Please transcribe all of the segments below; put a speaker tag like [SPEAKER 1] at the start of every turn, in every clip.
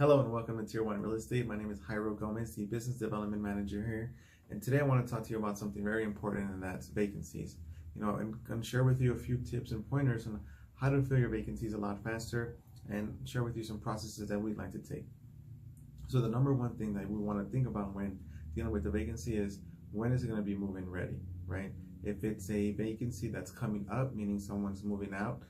[SPEAKER 1] Hello and welcome to Tier 1 Real Estate. My name is Jairo Gomez, the Business Development Manager here. And today I want to talk to you about something very important, and that's vacancies. I'm going to share with you a few tips and pointers on how to fill your vacancies a lot faster and share with you some processes that we'd like to take. So the number one thing that we want to think about when dealing with the vacancy is, when is it going to be move-in ready, right? If it's a vacancy that's coming up, meaning someone's moving out,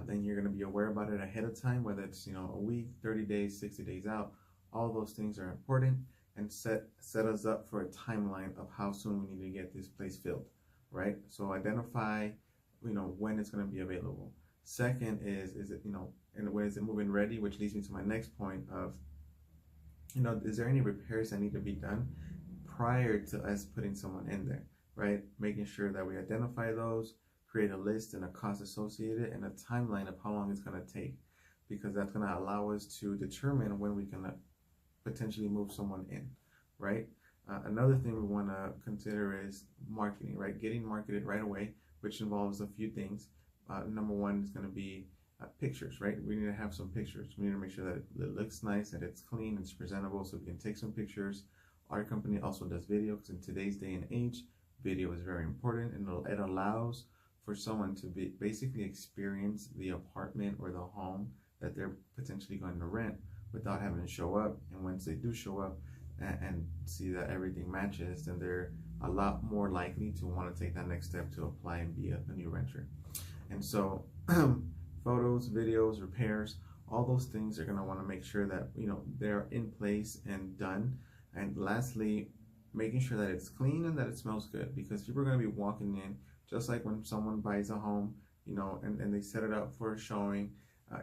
[SPEAKER 1] then you're going to be aware about it ahead of time, whether it's a week, 30 days, 60 days out. All those things are important, and set us up for a timeline of how soon we need to get this place filled, right? So identify when it's going to be available. Second is it and when is it moving ready, which leads me to my next point of is there any repairs that need to be done prior to us putting someone in there, right? Making sure that we identify those, create a list and a cost associated and a timeline of how long it's going to take, because that's going to allow us to determine when we can potentially move someone in, right? Another thing we want to consider is marketing, right? Getting marketed right away, which involves a few things. Number one is going to be pictures, right? We need to have some pictures. We need to make sure that it looks nice, that it's clean, it's presentable, so we can take some pictures. Our company also does video, because in today's day and age, video is very important, and it allows for someone to basically experience the apartment or the home that they're potentially going to rent without having to show up. And once they do show up and see that everything matches, then they're a lot more likely to want to take that next step to apply and be a new renter. And so photos, videos, repairs, all those things are going to want to make sure that they're in place and done. And lastly, making sure that it's clean and that it smells good, because people are going to be walking in, just like when someone buys a home, and they set it up for a showing.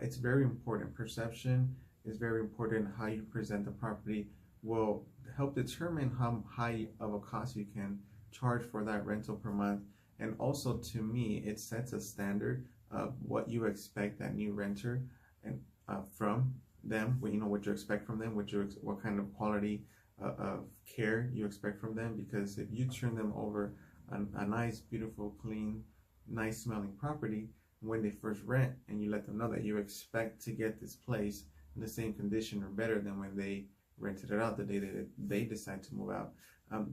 [SPEAKER 1] It's very important. Perception is very important. How you present the property will help determine how high of a cost you can charge for that rental per month. And also, to me, it sets a standard of what you expect that new renter and from them, what you expect from them, what kind of quality of care you expect from them. Because if you turn them over a nice, beautiful, clean, nice smelling property when they first rent, and you let them know that you expect to get this place in the same condition or better than when they rented it out the day that they decide to move out,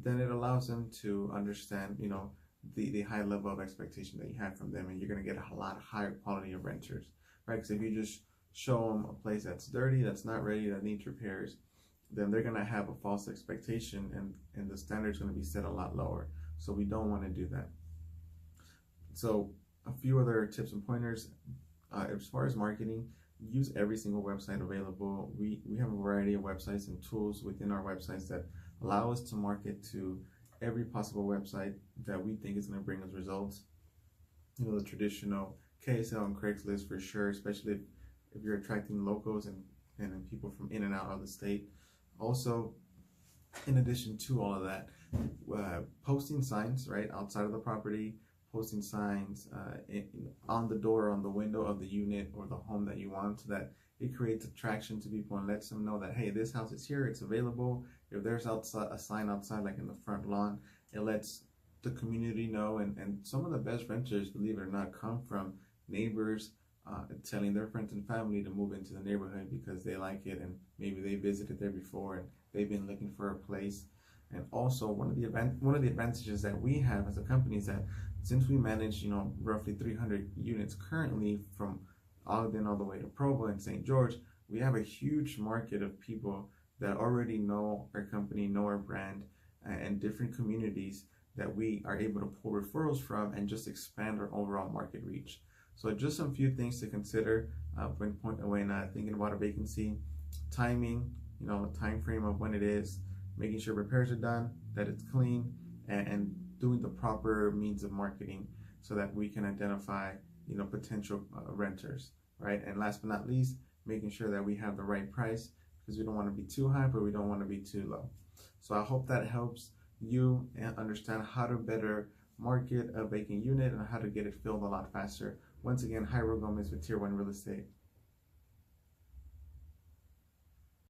[SPEAKER 1] then it allows them to understand the high level of expectation that you have from them, and you're going to get a lot higher quality of renters, right? Because if you just show them a place that's dirty, that's not ready, that needs repairs, then they're going to have a false expectation, and the standard's going to be set a lot lower. So we don't want to do that. So a few other tips and pointers. As far as marketing, use every single website available. We have a variety of websites and tools within our websites that allow us to market to every possible website that we think is going to bring us results. The traditional KSL and Craigslist for sure, especially if you're attracting locals and people from in and out of the state. Also, in addition to all of that, posting signs right outside of the property, posting signs on the door, on the window of the unit or the home that you want, so that it creates attraction to people and lets them know that, hey, this house is here, it's available. If there's a sign outside, like in the front lawn, it lets the community know. And some of the best renters, believe it or not, come from neighbors telling their friends and family to move into the neighborhood because they like it, and maybe they visited there before and they've been looking for a place. And also, one of the advantages that we have as a company is that since we manage roughly 300 units currently from Ogden all the way to Provo and St. George, we have a huge market of people that already know our company, know our brand, and different communities that we are able to pull referrals from and just expand our overall market reach. So just some few things to consider when thinking about a vacancy: timing, time frame of when it is, making sure repairs are done, that it's clean, and doing the proper means of marketing so that we can identify potential renters, right? And last but not least, making sure that we have the right price, because we don't want to be too high, but we don't want to be too low. So I hope that helps you understand how to better market a vacant unit and how to get it filled a lot faster. Once again, Jairo Gomez with Tier 1 Real Estate.